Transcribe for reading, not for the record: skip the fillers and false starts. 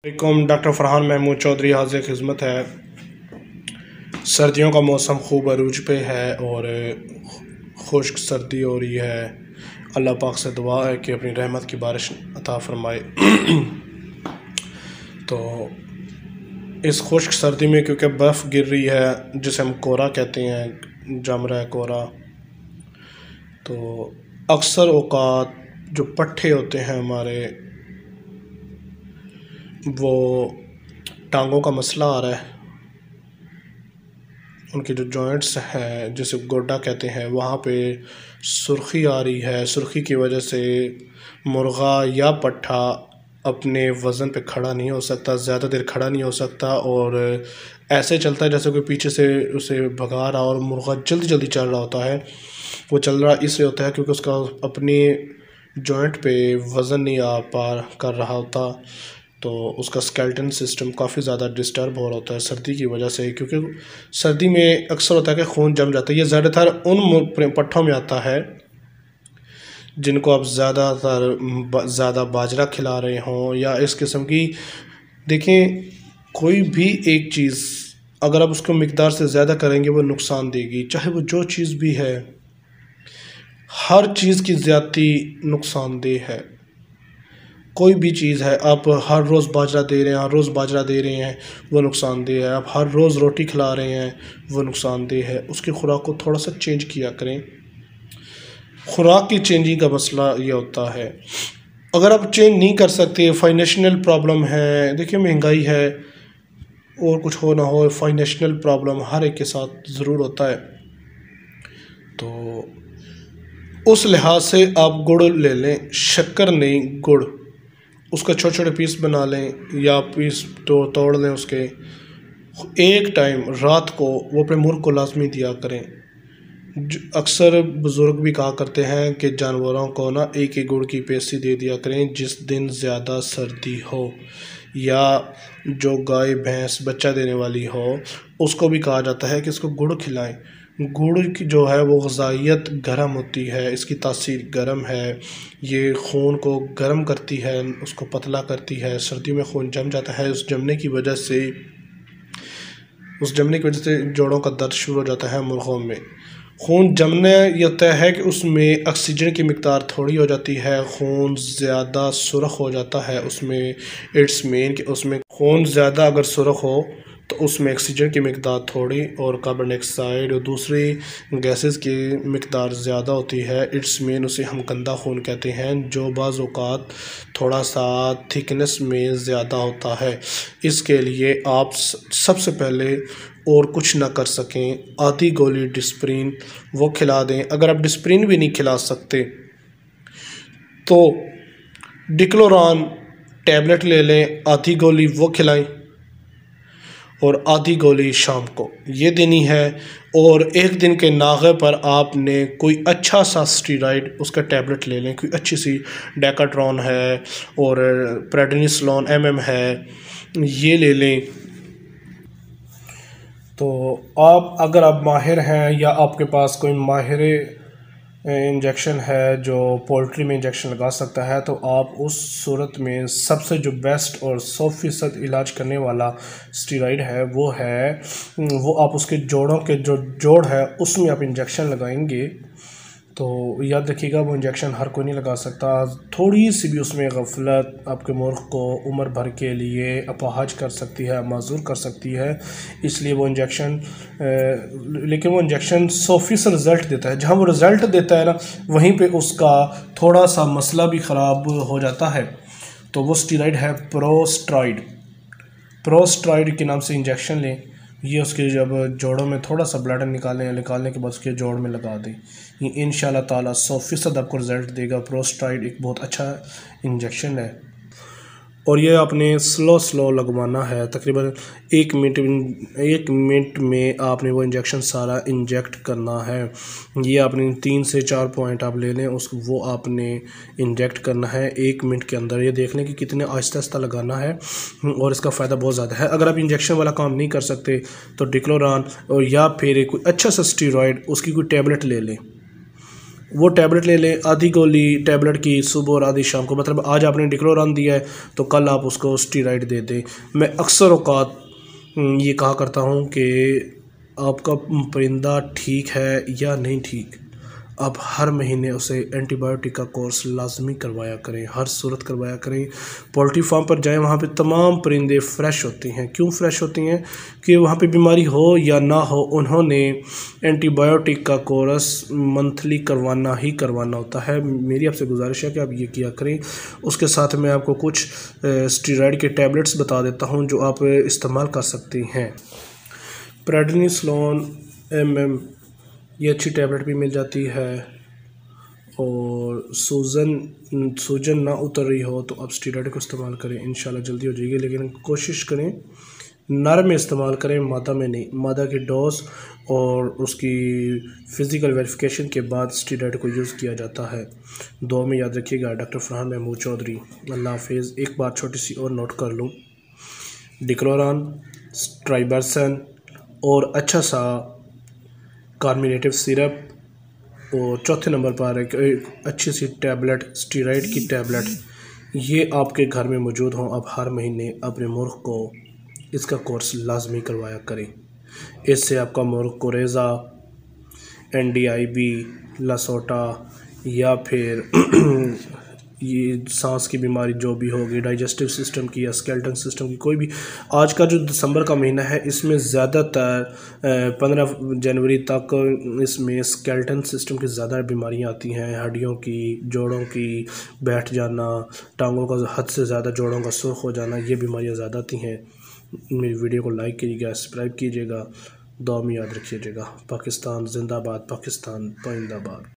Doctor Farhan Mahmood Chaudhary हाज़िर खिदमत है। सर्दियों का मौसम खूब अरूज पे है और खुश्क सर्दी हो रही है। अल्लाह पाक से दुआ है कि अपनी रहमत की बारिश अता फरमाए। तो इस खुश्क सर्दी में क्योंकि बर्फ़ गिर रही है जिसे हम कोहरा कहते हैं, जम रहा है कोहरा, तो अक्सर औक़ात जो पट्ठे होते हैं हमारे, वो टांगों का मसला आ रहा है। उनके जो जॉइंट्स हैं जिसे गोड्डा कहते हैं, वहाँ पे सुर्खी आ रही है। सुर्खी की वजह से मुर्गा या पट्ठा अपने वज़न पे खड़ा नहीं हो सकता, ज़्यादा देर खड़ा नहीं हो सकता और ऐसे चलता है जैसे कोई पीछे से उसे भगा रहा और मुर्गा जल्दी जल्दी चल रहा होता है। वो चल रहा इसलिए होता है क्योंकि उसका अपनी जॉइंट पे वज़न नहीं आ पा कर रहा होता, तो उसका स्केलेटन सिस्टम काफ़ी ज़्यादा डिस्टर्ब हो रहा होता है सर्दी की वजह से। क्योंकि सर्दी में अक्सर होता है कि खून जम जाता है। ये ज़्यादातर उन पट्ठों में आता है जिनको आप ज़्यादा बाजरा खिला रहे हों या इस किस्म की। देखें, कोई भी एक चीज़ अगर आप उसको मिकदार से ज़्यादा करेंगे वो नुकसान देगी, चाहे वो जो चीज़ भी है। हर चीज़ की ज़्यादती नुकसानदेह है। कोई भी चीज़ है, आप हर रोज़ बाजरा दे रहे हैं, हर रोज़ बाजरा दे रहे हैं, वो नुकसानदेह है। आप हर रोज़ रोटी खिला रहे हैं, वो नुकसानदेह है। उसकी खुराक को थोड़ा सा चेंज किया करें। खुराक की चेंजिंग का मसला ये होता है। अगर आप चेंज नहीं कर सकते, फाइनेंशियल प्रॉब्लम है, देखिए महंगाई है और कुछ हो ना हो, फाइनेंशियल प्रॉब्लम हर एक के साथ ज़रूर होता है, तो उस लिहाज से आप गुड़ ले लें, शक्कर नहीं गुड़। उसका छोटे छोटे पीस बना लें या पीस तो तोड़ लें उसके। एक टाइम रात को वो अपने मुर्ग को लाजमी दिया करें। अक्सर बुज़ुर्ग भी कहा करते हैं कि जानवरों को ना एक गुड़ की पेस्ट्री दे दिया करें जिस दिन ज़्यादा सर्दी हो, या जो गाय भैंस बच्चा देने वाली हो उसको भी कहा जाता है कि इसको गुड़ खिलाएं। गुड़ की जो है वो ग़िज़ाइयत गर्म होती है, इसकी तासीर गर्म है, ये खून को गर्म करती है, उसको पतला करती है। सर्दी में खून जम जाता है, उस जमने की वजह से जोड़ों का दर्द शुरू हो जाता है। मुर्गों में खून जमने ये होता है कि उसमें ऑक्सीजन की मिकदार थोड़ी हो जाती है, खून ज़्यादा सुरख हो जाता है उसमें। इट्स मीन कि उसमें खून ज़्यादा अगर सुरख हो तो उसमें ऑक्सीजन की मिकदार थोड़ी और कार्बन डाइऑक्साइड और दूसरी गैसेस की मिकदार ज़्यादा होती है। इट्स मीन उसे हम गंदा खून कहते हैं, जो बाज़ औक़ात थोड़ा सा थिकनेस में ज़्यादा होता है। इसके लिए आप सबसे पहले और कुछ ना कर सकें, आधी गोली डिस्प्रिन वो खिला दें। अगर आप डिस्प्रिन भी नहीं खिला सकते तो डिक्लोरान टैबलेट ले लें, आधी गोली वो खिलाएं और आधी गोली शाम को ये देनी है। और एक दिन के नागे पर आपने कोई अच्छा सा स्टीरॉइड उसका टैबलेट ले लें, कोई अच्छी सी डेकाट्रॉन है और प्रेडनिसोलोन MM है, ये ले लें। तो अगर आप माहिर हैं या आपके पास कोई माहिर इंजेक्शन है जो पोल्ट्री में इंजेक्शन लगा सकता है, तो आप उस सूरत में सबसे जो बेस्ट और 100% इलाज करने वाला स्टीरॉइड है वो आप उसके जोड़ों के जो जोड़ है उसमें आप इंजेक्शन लगाएंगे। तो याद रखिएगा, वो इंजेक्शन हर कोई नहीं लगा सकता। थोड़ी सी भी उसमें गफलत आपके मुर्ग को उम्र भर के लिए अपाहज कर सकती है, माजूर कर सकती है। इसलिए वो इंजेक्शन लेकिन वो इंजेक्शन 100% रिज़ल्ट देता है। जहाँ वो रिज़ल्ट देता है ना, वहीं पे उसका थोड़ा सा मसला भी ख़राब हो जाता है। तो वो स्टीरॉइड है प्रोस्टेरॉइड के नाम से इंजेक्शन लें। ये उसके जब जोड़ों में थोड़ा सा ब्लड निकालने के बाद उसके जोड़ में लगा दें। ये इंशाल्लाह ताला 100% आपको रिज़ल्ट देगा। प्रोस्टेरॉइड एक बहुत अच्छा इंजेक्शन है और ये आपने स्लो लगवाना है। तकरीबन 1 मिनट में आपने वो इंजेक्शन सारा इंजेक्ट करना है। ये आपने 3 से 4 पॉइंट आप ले लें, वो आपने इंजेक्ट करना है 1 मिनट के अंदर। ये देख लें कि कितने आहिस्ता लगाना है और इसका फ़ायदा बहुत ज़्यादा है। अगर आप इंजेक्शन वाला काम नहीं कर सकते तो डिक्लोरान और या फिर कोई अच्छा सा स्टीरॉइड उसकी कोई टैबलेट ले लें। वो टैबलेट ले लें, आधी गोली टैबलेट की सुबह और आधी शाम को। मतलब आज आपने डिक्लोरान दिया है तो कल आप उसको स्टीरॉइड दे दें। मैं अक्सर औक़ात ये कहा करता हूँ कि आपका परिंदा ठीक है या नहीं ठीक, आप हर महीने उसे एंटीबायोटिक का कोर्स लाजमी करवाया करें, हर सूरत करवाया करें। पोल्ट्री फार्म पर जाएं, वहाँ पे तमाम परिंदे फ़्रेश होते हैं। क्यों फ़्रेश होती हैं? कि वहाँ पे बीमारी हो या ना हो, उन्होंने एंटीबायोटिक का कोर्स मंथली करवाना ही करवाना होता है। मेरी आपसे गुजारिश है कि आप ये किया करें। उसके साथ मैं आपको कुछ स्टीरॉयड के टैबलेट्स बता देता हूँ जो आप इस्तेमाल कर सकती हैं। प्रेडनिसोलोन MM, ये अच्छी टैबलेट भी मिल जाती है। और सूजन ना उतर रही हो तो आप स्टीरॉयड को इस्तेमाल करें, इंशाल्लाह जल्दी हो जाएगी। लेकिन कोशिश करें नर में इस्तेमाल करें, मादा में नहीं। मादा की डोज और उसकी फ़िज़िकल वेरिफिकेशन के बाद स्टीरॉयड को यूज़ किया जाता है। दुआ में याद रखिएगा। डॉक्टर फरहान महमूद चौधरी। अल्लाह हाफिज़। एक बात छोटी सी और नोट कर लूँ, डिक्लोरान, ट्राइबरसन और अच्छा सा कार्मिनेटिव सिरप, और चौथे नंबर पर एक अच्छी सी टैबलेट स्टीरॉयड की टैबलेट, ये आपके घर में मौजूद हों। आप हर महीने अपने मुर्ग़ को इसका कोर्स लाजमी करवाया करें। इससे आपका मुर्ग़ को रेज़ा, NDIB, लसोटा या फिर ये सांस की बीमारी जो भी होगी, डाइजेस्टिव सिस्टम की या स्केलेटन सिस्टम की कोई भी, आज का जो दिसंबर का महीना है इसमें ज़्यादातर 15 जनवरी तक इसमें स्केलेटन सिस्टम की ज़्यादा बीमारियां आती हैं। हड्डियों की, जोड़ों की बैठ जाना, टांगों का हद से ज़्यादा जोड़ों का सुर्ख हो जाना, ये बीमारियां ज़्यादा आती हैं। मेरी वीडियो को लाइक कीजिएगा, सब्सक्राइब कीजिएगा, दुआ में याद रखिएगा। पाकिस्तान जिंदाबाद, पाकिस्तान पाइंदाबाद।